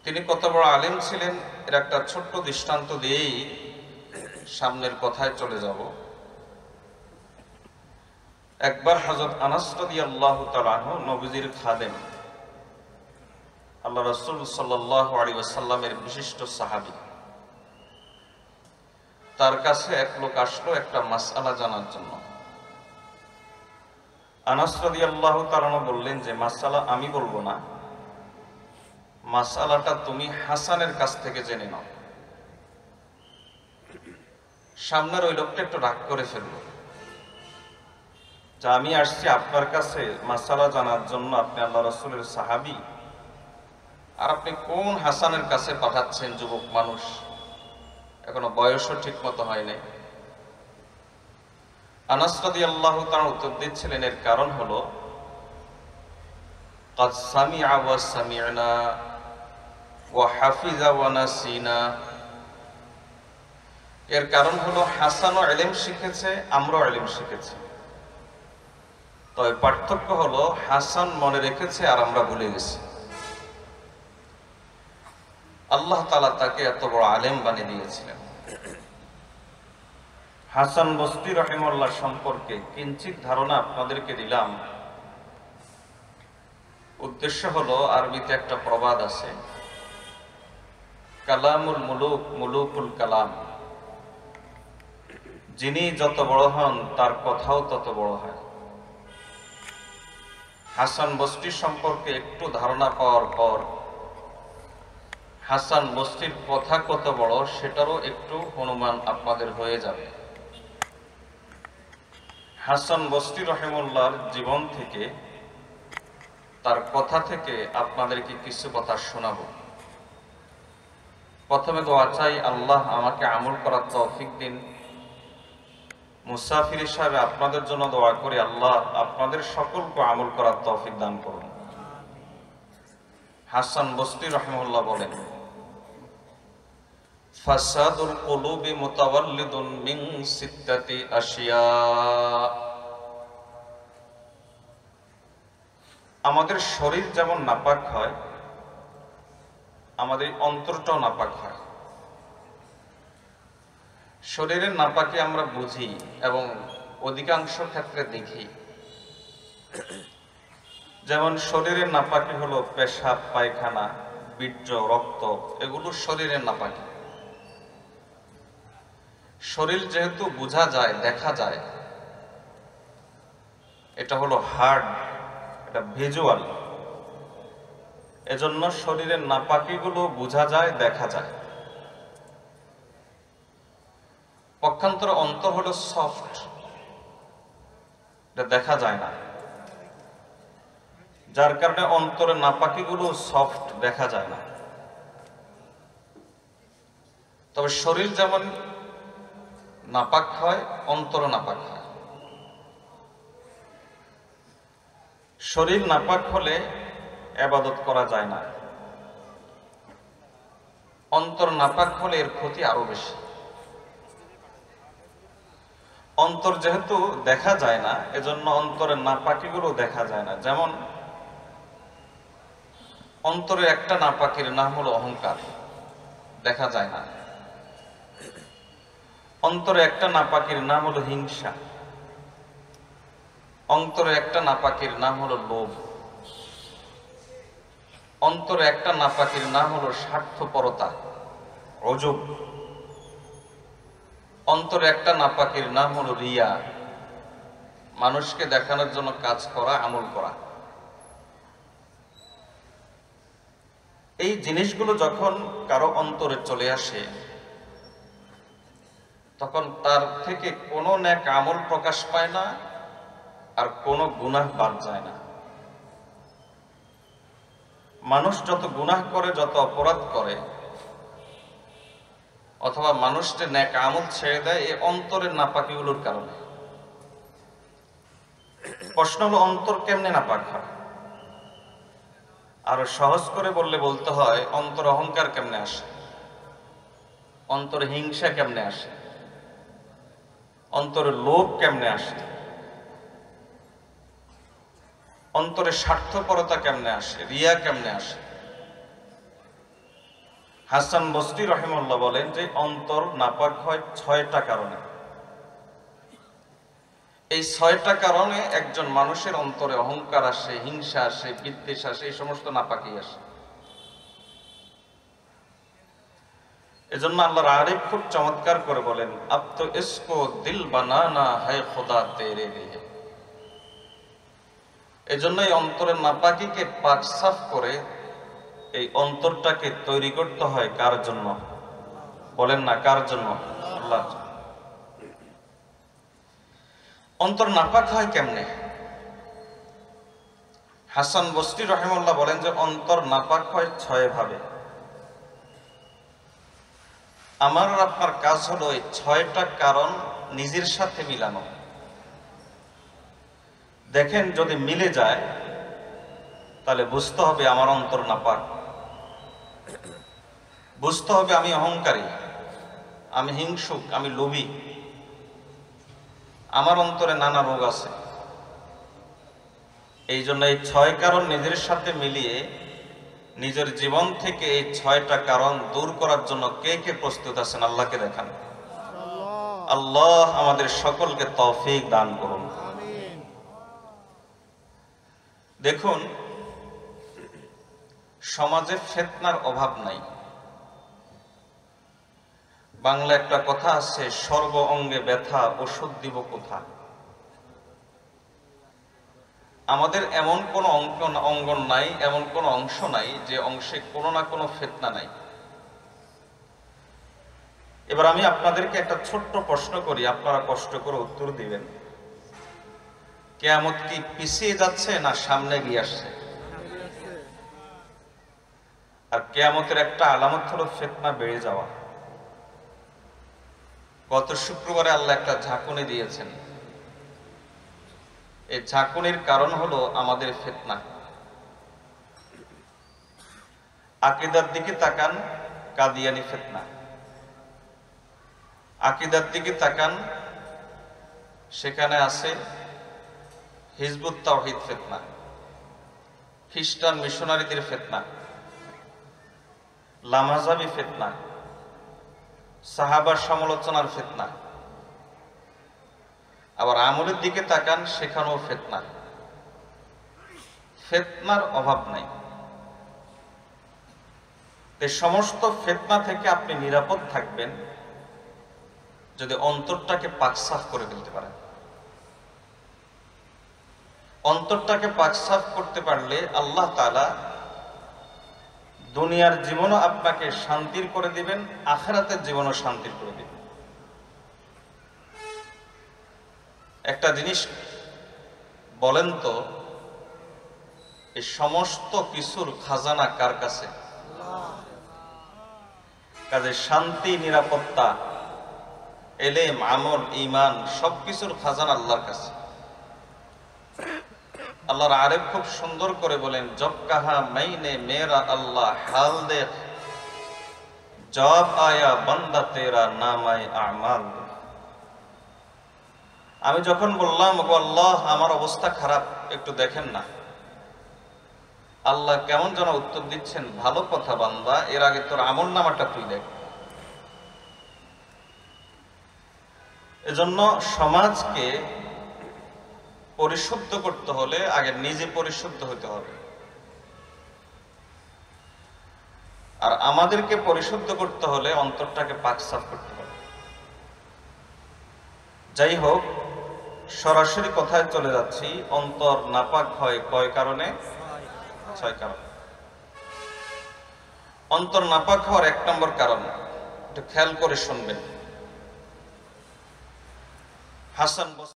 তিনি কত বড় আলেম ছিলেন এর একটা ছোট্ট দৃষ্টান্ত দিয়েই সামনের কথায় চলে যাব। একবার হযরত আনাস রাদিয়াল্লাহু তাআলা আনহু নবীজির খাদেম, আল্লাহ রাসূল সাল্লাল্লাহু আলাইহি ওয়াসাল্লামের বিশিষ্ট সাহাবী, তার কাছে এক লোক আসলো একটা মাসআলা জানার জন্য। আনাস রাদিয়াল্লাহু তাআলা বললেন যে মাসআলা আমি বলবো না, মাসআলাটা তুমি হাসানের কাছ থেকে জেনে নাও। সামনের ওই লোকটা একটু রাগ করে ফেলল যে আমি আসছি আপনার কাছে মাসআলা জানার জন্য, আপনি আল্লাহ রাসূলের সাহাবী, আর আপনি কোন হাসানের কাছে পাঠাচ্ছেন? যুবক মানুষ, এখনো বয়সও ঠিক মতো হয় নাই। আনাস রাদিয়াল্লাহু তাআলা উত্তর দিচ্ছিলেন, এর কারণ হলো قد سمع وسمعنا وحفظ ونسينا। এর কারণ হলো হাসানও ইলম শিখেছে, আমরাও ইলম শিখেছি। তবে পার্থক্য হলো হাসান মনে রেখেছে আর আমরা ভুলে গেছি। আল্লাহ তাআলা তাকে এত বড় আলেম বানিয়ে দিয়েছিলেন। হাসান বসরি রাহিমাহুল্লাহ সম্পর্কে কিঞ্চিত ধারণা আপনাদেরকে দিলাম। উদ্দেশ্য হলো, আরবিতে একটা প্রবাদ আছে, কালামুল মুলুক মুলুকুল কালাম। যিনি যত বড় হন তার কথাও তত বড় হয়। হাসান বসরি সম্পর্কে একটু ধারণা পাওয়ার পর হাসান বসরির কথা কত বড় সেটারও একটু অনুমান আপনাদের হয়ে যাবে। হাসান বসরি রাহিমাহুল্লাহর জীবন থেকে, তার কথা থেকে আপনাদেরকে কিছু কথা শোনাবো। প্রথমে দোয়া চাই, আল্লাহ আমাকে আমল করার তৌফিক দিন। মুসাফির হিসাবে আপনাদের জন্য দোয়া করি, আল্লাহ আপনাদের সকলকে আমল করার তৌফিক দান করুন। হাসান বসরি রাহিমাহুল্লাহ বলেন, ফাসাদুল কুলুবি মুতাওয়াল্লিদুন মিন সিত্তাতি আশিয়া। আমাদের শরীর যেমন নাপাক হয়, আমাদের অন্তরটাও নাপাক হয়। শরীরের নাপাকি আমরা বুঝি এবং অধিকাংশ ক্ষেত্রে দেখি। যেমন শরীরের নাপাকি হলো পেশাব, পায়খানা, বীর্য, রক্ত, এগুলো শরীরের নাপাকি। শরীর যেহেতু বোঝা যায়, দেখা যায়, এটা হলো হার্ড, এটা ভিজুয়াল, এজন্য শরীরের নাপাকিগুলো বোঝা যায়, দেখা যায়। পক্ষান্তরে অন্তর হলো সফট, এটা দেখা যায় না, যার কারণে অন্তরের নাপাকিগুলো সফট, দেখা যায় না। তবে শরীর যেমন নাপাক হয়, অন্তর নাপাক হয়। শরীর নাপাক হলে ইবাদত করা যায় না, অন্তর নাপাক হলে এর ক্ষতি আরো বেশি। অন্তর যেহেতু দেখা যায় না, এজন্য অন্তরের নাপাকিগুলো দেখা যায় না। যেমন অন্তরে একটা নাপাকির নাম হলো অহংকার, দেখা যায় না। অন্তরে একটা নাপাকির নাম হলো হিংসা। অন্তরে একটা নাপাকির নাম হলো লোভ। অন্তরে একটা নাপাকির নাম হলো স্বার্থপরতা, অজব। অন্তরে একটা নাপাকির নাম হলো রিয়া, মানুষকে দেখানোর জন্য কাজ করা, আমল করা। এই জিনিসগুলো যখন কারো অন্তরে চলে আসে, তখন তার থেকে কোনো নেক আমল প্রকাশ পায় না, আর কোনো গুনাহ বাদ যায় না। মানুষ যত গুনাহ করে, যত অপরাধ করে, অথবা মানুষ যে নেক আমল ছেড়ে দেয়, এই অন্তরের নাপাকিগুলোর কারণে। প্রশ্ন হলো, অন্তর কেমনে নাপাক হয়? আরো সহজ করে বলতে হয়, অন্তর অহংকার কেমনে আসে, অন্তরে হিংসা কেমনে আসে, অন্তরে লোভ কেমনে আসে, অন্তরে স্বার্থপরতা কেমনে আসে, রিয়া কেমনে আসে। হাসান বসরি রাহিমাহুল্লাহ বলেন যে অন্তর নাপাক হয় 6টা কারণে। এই 6টা কারণে একজন মানুষের অন্তরে অহংকার আসে, হিংসা আসে, বিদ্বেষ আসে, এই সমস্ত নাপাকি আসে। এজন্য আল্লাহর আরিফ খুব চমৎকার করে বলেন, আব তো ইসকো দিল বানানা হ্যায় খোদা তেরে লিয়ে। এজন্য এই অন্তরের নাপাকিকে পাক সাফ করে এই অন্তরটাকে তৈরি করতে হয় কার জন্য? বলেন না, কার জন্য? আল্লাহর জন্য। অন্তর নাপাক হয় কেমনে? হাসান বসরি রাহিমাহুল্লাহ বলেন যে অন্তর নাপাক হয় 6 ভাবে। আমার আর আপনার কাজ হলো এই 6টা কারণ নিজের সাথে মিলানো। দেখেন যদি মিলে যায় তাহলে বুঝতে হবে আমার অন্তর নাপাক, বুঝতে হবে আমি অহংকারী, আমি হিংসুক, আমি লোভী, আমার অন্তরে নানা রোগ আছে। এই জন্য এই 6 কারণ নিজের সাথে মিলিয়ে নিজের জীবন থেকে এই 6টা কারণ দূর করার জন্য কে কে প্রস্তুত আছেন? আল্লাহকে দেখান। আল্লাহ আমাদের সকলকে তৌফিক দান করুন। দেখুন, সমাজে ফিতনার অভাব নাই। বাংলা একটা কথা আছে, সর্ব অঙ্গে ব্যথা ওষুধ দিব কোথা। আমাদের এমন কোন অঙ্গন নাই, এমন কোন অংশ নাই যে অংশে কোনো না কোনো ফিতনা নাই। এবার আমি আপনাদেরকে একটা ছোট্ট প্রশ্ন করি, আপনারা কষ্ট করে উত্তর দিবেন। কিয়ামত কি পিছিয়ে যাচ্ছে না সামনে গিয়ে আসছে? আর কিয়ামতের একটা আলামত হলো ফিতনা বেড়ে যাওয়া। গত শুক্রবারে আল্লাহ একটা ঝাঁকুনি দিয়েছেন। এই ঝাঁকুনির কারণ হলো আমাদের ফিতনা। আকীদার দিকে তাকান, কাদিয়ানি ফিতনা। আকীদার দিকে তাকান, সেখানে আছে হিজবুত তাওহীদ ফিতনা, খ্রিস্টান মিশনারিদের ফিতনা, লামাযাবি ফিতনা, সাহাবার সমালোচনার ফিতনা। আবার আমলের দিকে তাকান, সেখানেও ফিতনা। ফিতনার অভাব নাই। এই সমস্ত ফিতনা থেকে আপনি নিরাপদ থাকবেন যদি অন্তরটাকে পাকসাফ করে ফেলতে পারেন। অন্তরটাকে পাকসাফ করতে পারলে আল্লাহ তাআলা দুনিয়ার জীবনও আপনাকে শান্তির করে দিবেন, আখিরাতের জীবনও শান্তির করে দিবেন। একটা জিনিস বলেন তো, এই সমস্ত কিছুর খাজানা কার কাছে? কাজে শান্তি, নিরাপত্তা, এলেম, আমল, ঈমান সবকিছুর খাজানা আল্লাহর কাছে। আল্লাহর আরেফ খুব সুন্দর করে বলেন, জব কাহা মাইনে মেরা আল্লাহ হাল দেখ, জব আয়া বান্দা তেরা নামায় আমাল। আমি যখন বললাম, ওগো আল্লাহ আমার অবস্থা খারাপ, একটু দেখেন না, আল্লাহ কেমন যেন উত্তর দিচ্ছেন, ভালো কথা বান্দা, এর আগে তোর আমল নামাটা তুই দেখ। এজন্য সমাজকে পরিশুদ্ধ করতে হলে আগে নিজে পরিশুদ্ধ হতে হবে, আর আমাদেরকে পরিশুদ্ধ করতে হলে অন্তরটাকে পাকসাফ করতে হবে। যাই হোক, সরাসরি কথায় চলে যাচ্ছি। অন্তর নাপাক হয় কয় কারণে? 6 কারণে। অন্তর নাপাক হওয়ার 1 নম্বর কারণ, একটু খেয়াল করে শুনবেন। হাসান